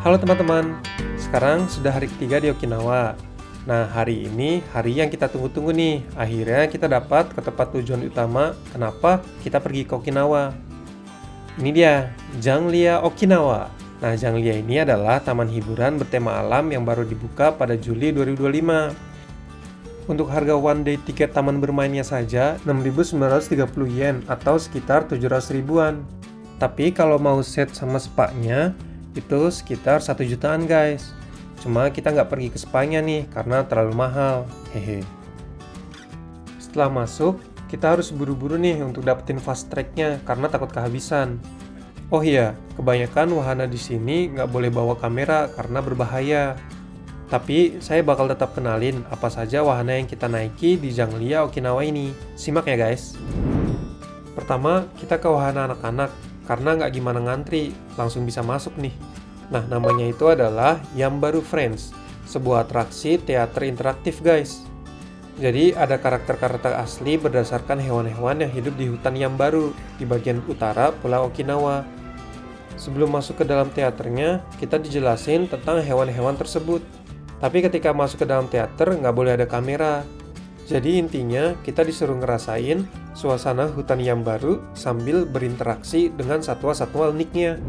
Halo teman-teman, sekarang sudah hari ketiga di Okinawa. Nah, hari ini hari yang kita tunggu-tunggu nih. Akhirnya kita dapat ke tempat tujuan utama kenapa kita pergi ke Okinawa. Ini dia, Janglia Okinawa. Nah, Janglia ini adalah taman hiburan bertema alam yang baru dibuka pada Juli 2025. Untuk harga one day tiket taman bermainnya saja 6.930 yen atau sekitar 700 ribuan. Tapi kalau mau set sama spa-nya itu sekitar 1 jutaan guys. Cuma kita nggak pergi ke spa-nya nih karena terlalu mahal. Hehe. Setelah masuk, kita harus buru-buru nih untuk dapetin fast track-nya karena takut kehabisan. Oh iya, kebanyakan wahana di sini nggak boleh bawa kamera karena berbahaya. Tapi saya bakal tetap kenalin apa saja wahana yang kita naiki di Janglia Okinawa ini. Simak ya guys. Pertama, kita ke wahana anak-anak karena nggak gimana ngantri, langsung bisa masuk nih. Nah, namanya itu adalah Yambaru Friends, sebuah atraksi teater interaktif guys. Jadi ada karakter-karakter asli berdasarkan hewan-hewan yang hidup di hutan Yambaru di bagian utara Pulau Okinawa. Sebelum masuk ke dalam teaternya, kita dijelasin tentang hewan-hewan tersebut. Tapi ketika masuk ke dalam teater, nggak boleh ada kamera. Jadi intinya, kita disuruh ngerasain suasana hutan Yambaru sambil berinteraksi dengan satwa-satwa uniknya.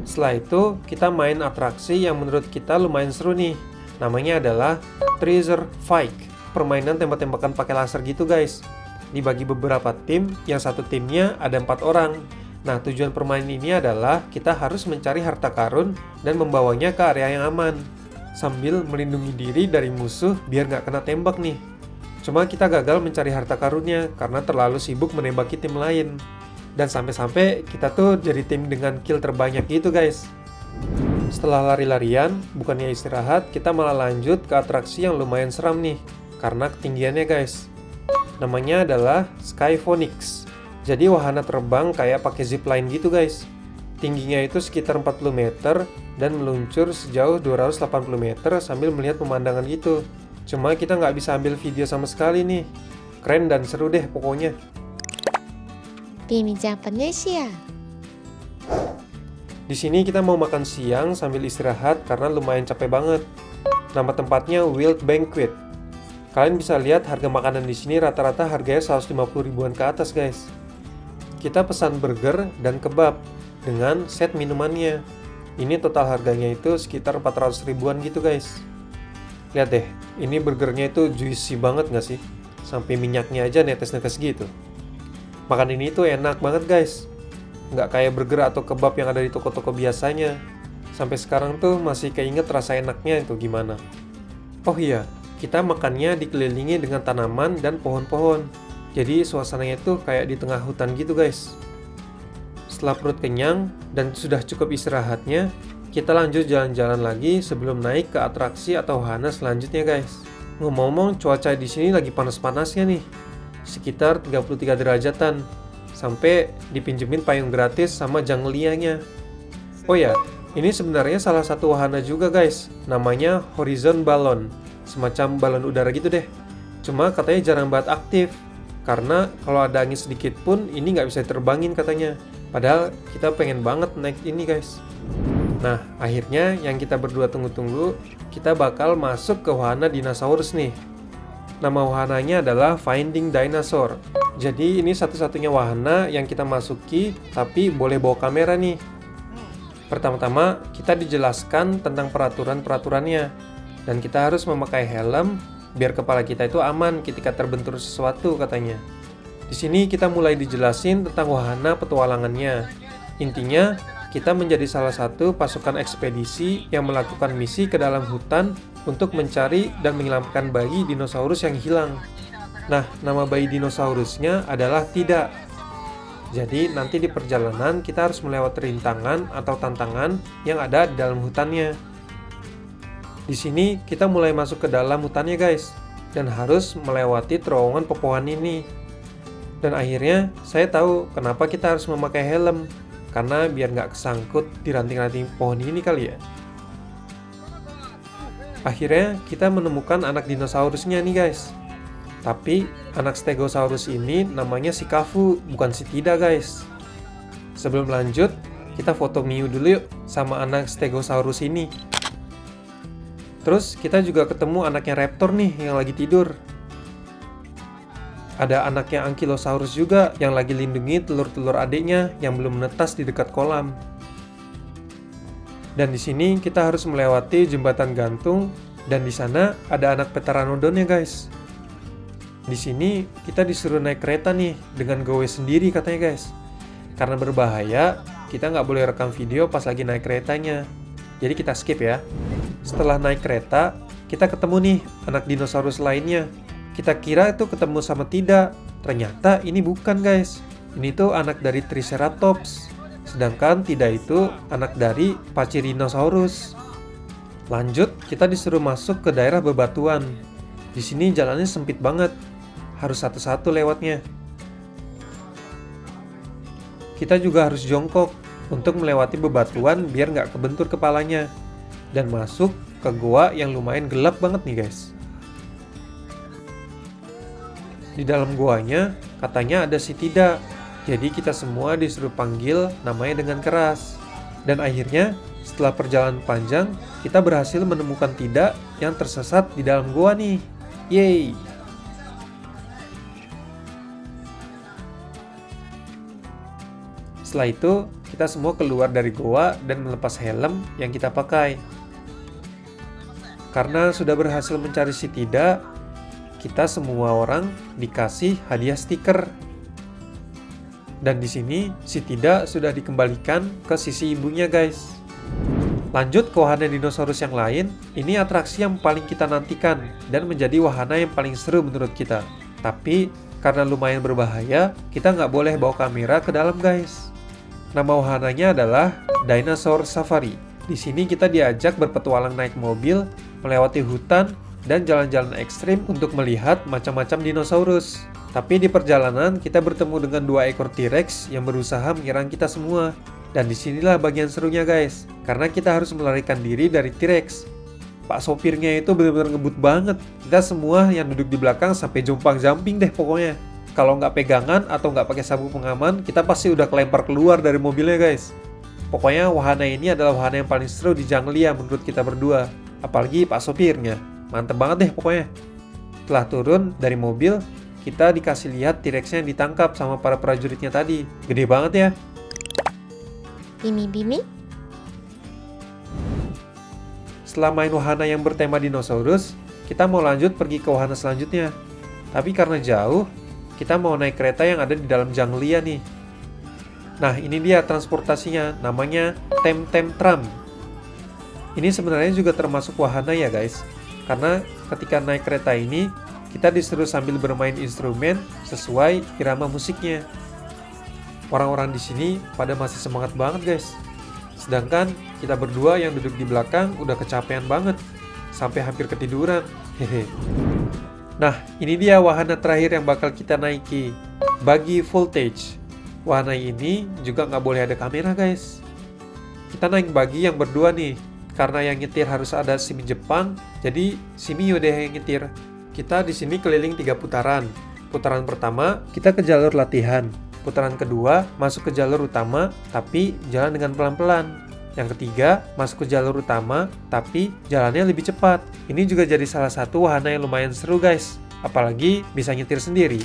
Setelah itu, kita main atraksi yang menurut kita lumayan seru nih. Namanya adalah Treasure Fight, permainan tembak-tembakan pakai laser gitu guys. Dibagi beberapa tim, yang satu timnya ada 4 orang. Nah, tujuan permainan ini adalah kita harus mencari harta karun dan membawanya ke area yang aman, sambil melindungi diri dari musuh biar nggak kena tembak nih. Cuma kita gagal mencari harta karunnya karena terlalu sibuk menembaki tim lain. Dan sampai-sampai kita tuh jadi tim dengan kill terbanyak gitu guys. Setelah lari-larian, bukannya istirahat, kita malah lanjut ke atraksi yang lumayan seram nih karena ketinggiannya guys. Namanya adalah Skyphonics. Jadi wahana terbang kayak pakai zipline gitu guys. Tingginya itu sekitar 40 meter dan meluncur sejauh 280 meter sambil melihat pemandangan gitu. Cuma kita nggak bisa ambil video sama sekali nih. Keren dan seru deh pokoknya. Japanese. Di sini kita mau makan siang sambil istirahat karena lumayan capek banget. Nama tempatnya Wild Banquet. Kalian bisa lihat harga makanan di sini rata-rata harganya 150 ribuan ke atas guys. Kita pesan burger dan kebab dengan set minumannya. Ini total harganya itu sekitar 400 ribuan gitu guys. Lihat deh, ini burgernya itu juicy banget nggak sih? Sampai minyaknya aja netes-netes gitu. Makan ini tuh enak banget guys. Nggak kayak burger atau kebab yang ada di toko-toko biasanya. Sampai sekarang tuh masih keinget rasa enaknya itu gimana. Oh iya, kita makannya dikelilingi dengan tanaman dan pohon-pohon. Jadi suasananya tuh kayak di tengah hutan gitu guys. Setelah perut kenyang dan sudah cukup istirahatnya, kita lanjut jalan-jalan lagi sebelum naik ke atraksi atau wahana selanjutnya guys. Ngomong-ngomong, cuaca di sini lagi panas-panasnya nih. Sekitar 33 derajatan. Sampai dipinjemin payung gratis sama Janglianya. Oh ya, ini sebenarnya salah satu wahana juga guys. Namanya Horizon Balloon. Semacam balon udara gitu deh. Cuma katanya jarang banget aktif. Karena kalau ada angin sedikit pun ini nggak bisa terbangin katanya. Padahal kita pengen banget naik ini guys. Nah, akhirnya yang kita berdua tunggu-tunggu, kita bakal masuk ke wahana dinosaurus nih. Nama wahananya adalah Finding Dinosaur. Jadi ini satu-satunya wahana yang kita masuki, tapi boleh bawa kamera nih. Pertama-tama, kita dijelaskan tentang peraturan-peraturannya. Dan kita harus memakai helm, biar kepala kita itu aman ketika terbentur sesuatu katanya. Di sini kita mulai dijelasin tentang wahana petualangannya. Intinya, kita menjadi salah satu pasukan ekspedisi yang melakukan misi ke dalam hutan untuk mencari dan menyelamatkan bayi dinosaurus yang hilang. Nah, nama bayi dinosaurusnya adalah Tidak. Jadi, nanti di perjalanan kita harus melewati rintangan atau tantangan yang ada di dalam hutannya. Di sini, kita mulai masuk ke dalam hutannya guys, dan harus melewati terowongan pepohonan ini. Dan akhirnya, saya tahu kenapa kita harus memakai helm. Karena biar nggak kesangkut di ranting-ranting pohon ini kali ya. Akhirnya kita menemukan anak dinosaurusnya nih guys. Tapi anak Stegosaurus ini namanya si Kafu, bukan si Tidak guys. Sebelum lanjut, Kita foto Miu dulu yuk sama anak Stegosaurus ini. Terus kita juga ketemu anaknya Raptor nih yang lagi tidur. Ada anaknya Ankylosaurus juga yang lagi lindungi telur-telur adiknya yang belum menetas di dekat kolam. Dan di sini kita harus melewati jembatan gantung dan di sana ada anak Pteranodon ya guys. Di sini kita disuruh naik kereta nih dengan gowe sendiri katanya guys. Karena berbahaya, kita nggak boleh rekam video pas lagi naik keretanya. Jadi kita skip ya. Setelah naik kereta, kita ketemu nih anak dinosaurus lainnya. Kita kira itu ketemu sama tidak. Ternyata ini bukan guys. Ini tuh anak dari Triceratops. Sedangkan tidak itu anak dari Pachyrhinosaurus. Lanjut, kita disuruh masuk ke daerah bebatuan. Di sini jalannya sempit banget. Harus satu-satu lewatnya. Kita juga harus jongkok untuk melewati bebatuan biar nggak kebentur kepalanya. Dan masuk ke gua yang lumayan gelap banget nih guys. Di dalam guanya katanya ada si Tidak. Jadi kita semua disuruh panggil namanya dengan keras. Dan akhirnya setelah perjalanan panjang, kita berhasil menemukan Tidak yang tersesat di dalam gua nih. Yeay! Setelah itu, kita semua keluar dari goa dan melepas helm yang kita pakai. Karena sudah berhasil mencari si Tidak, kita semua orang dikasih hadiah stiker. Dan di sini, si Tidak sudah dikembalikan ke sisi ibunya guys. Lanjut ke wahana dinosaurus yang lain, ini atraksi yang paling kita nantikan dan menjadi wahana yang paling seru menurut kita. Tapi, karena lumayan berbahaya, kita nggak boleh bawa kamera ke dalam guys. Nama wahananya adalah Dinosaur Safari. Di sini kita diajak berpetualang naik mobil, melewati hutan, dan jalan-jalan ekstrim untuk melihat macam-macam dinosaurus. Tapi di perjalanan kita bertemu dengan 2 ekor T-Rex yang berusaha menyerang kita semua. Dan disinilah bagian serunya guys, karena kita harus melarikan diri dari T-Rex. Pak sopirnya itu benar-benar ngebut banget. Kita semua yang duduk di belakang sampai jumping deh pokoknya. Kalau nggak pegangan atau nggak pakai sabuk pengaman, kita pasti udah kelempar keluar dari mobilnya guys. Pokoknya wahana ini adalah wahana yang paling seru di Janglia menurut kita berdua. Apalagi pak sopirnya. Mantep banget deh pokoknya. Setelah turun dari mobil, kita dikasih lihat T-Rex-nya yang ditangkap sama para prajuritnya tadi. Gede banget ya. Bimi? Setelah main wahana yang bertema dinosaurus, kita mau lanjut pergi ke wahana selanjutnya. Tapi karena jauh, kita mau naik kereta yang ada di dalam Janglia nih. Nah, ini dia transportasinya, namanya Temtem Tram. Ini sebenarnya juga termasuk wahana ya guys. Karena ketika naik kereta ini, kita disuruh sambil bermain instrumen sesuai irama musiknya. Orang-orang di sini pada masih semangat banget guys. Sedangkan kita berdua yang duduk di belakang udah kecapean banget. Sampai hampir ketiduran. Hehe. Nah, ini dia wahana terakhir yang bakal kita naiki, Buggy Voltage. Wahana ini juga nggak boleh ada kamera guys. Kita naik buggy yang berdua nih, karena yang nyetir harus ada si Jepang, jadi si Miu deh yang nyetir. Kita di sini keliling 3 putaran. Putaran pertama, kita ke jalur latihan. Putaran kedua, masuk ke jalur utama, tapi jalan dengan pelan-pelan. Yang ketiga, masuk ke jalur utama, tapi jalannya lebih cepat. Ini juga jadi salah satu wahana yang lumayan seru guys. Apalagi bisa nyetir sendiri.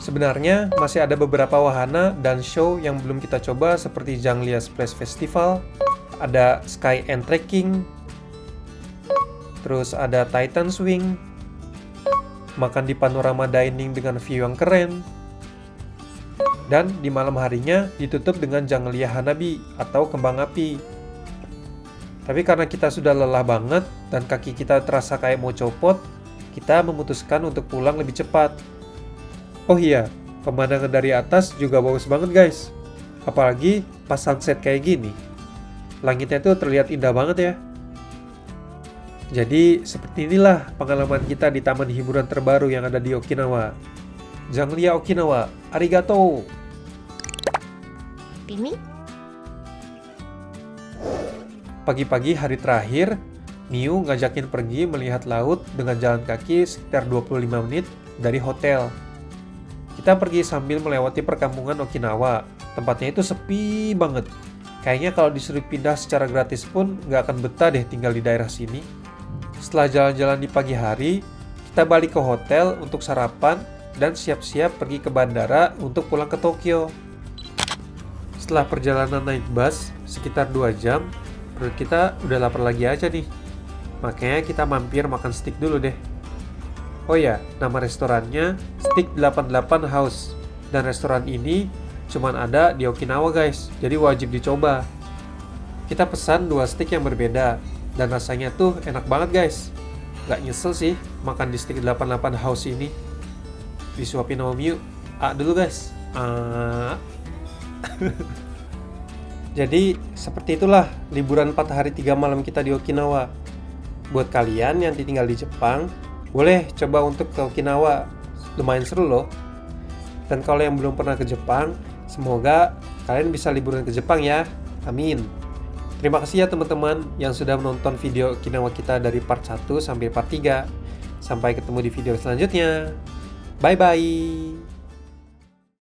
Sebenarnya masih ada beberapa wahana dan show yang belum kita coba seperti Janglia Splash Festival, ada Sky and Trekking, terus ada Titan Swing, makan di panorama dining dengan view yang keren, dan di malam harinya ditutup dengan Janglia Hanabi atau kembang api. Tapi karena kita sudah lelah banget dan kaki kita terasa kayak mau copot, kita memutuskan untuk pulang lebih cepat. Oh iya, pemandangan dari atas juga bagus banget guys. Apalagi pas sunset kayak gini. Langitnya tuh terlihat indah banget ya. Jadi seperti inilah pengalaman kita di taman hiburan terbaru yang ada di Okinawa. Janglia Okinawa, arigato! Bimi? Pagi-pagi hari terakhir, Miu ngajakin pergi melihat laut dengan jalan kaki sekitar 25 menit dari hotel. Kita pergi sambil melewati perkampungan Okinawa. Tempatnya itu sepi banget. Kayaknya kalau disuruh pindah secara gratis pun nggak akan betah deh tinggal di daerah sini. Setelah jalan-jalan di pagi hari, kita balik ke hotel untuk sarapan dan siap-siap pergi ke bandara untuk pulang ke Tokyo. Setelah perjalanan naik bus sekitar 2 jam, perut kita udah lapar lagi aja nih. Makanya kita mampir makan steak dulu deh. Oh ya, nama restorannya Steak 88 House. Dan restoran ini cuman ada di Okinawa guys, jadi wajib dicoba. Kita pesan 2 steak yang berbeda, dan rasanya tuh enak banget guys. Gak nyesel sih makan di Steak 88 House ini. Disuapin sama Miu. Dulu guys. Jadi seperti itulah liburan 4 hari 3 malam kita di Okinawa. Buat kalian yang tinggal di Jepang, boleh coba untuk ke Okinawa. Lumayan seru loh. Dan kalau yang belum pernah ke Jepang, semoga kalian bisa liburan ke Jepang ya. Amin. Terima kasih ya teman-teman yang sudah menonton video Okinawa kita dari part 1 sampai part 3. Sampai ketemu di video selanjutnya. Bye-bye.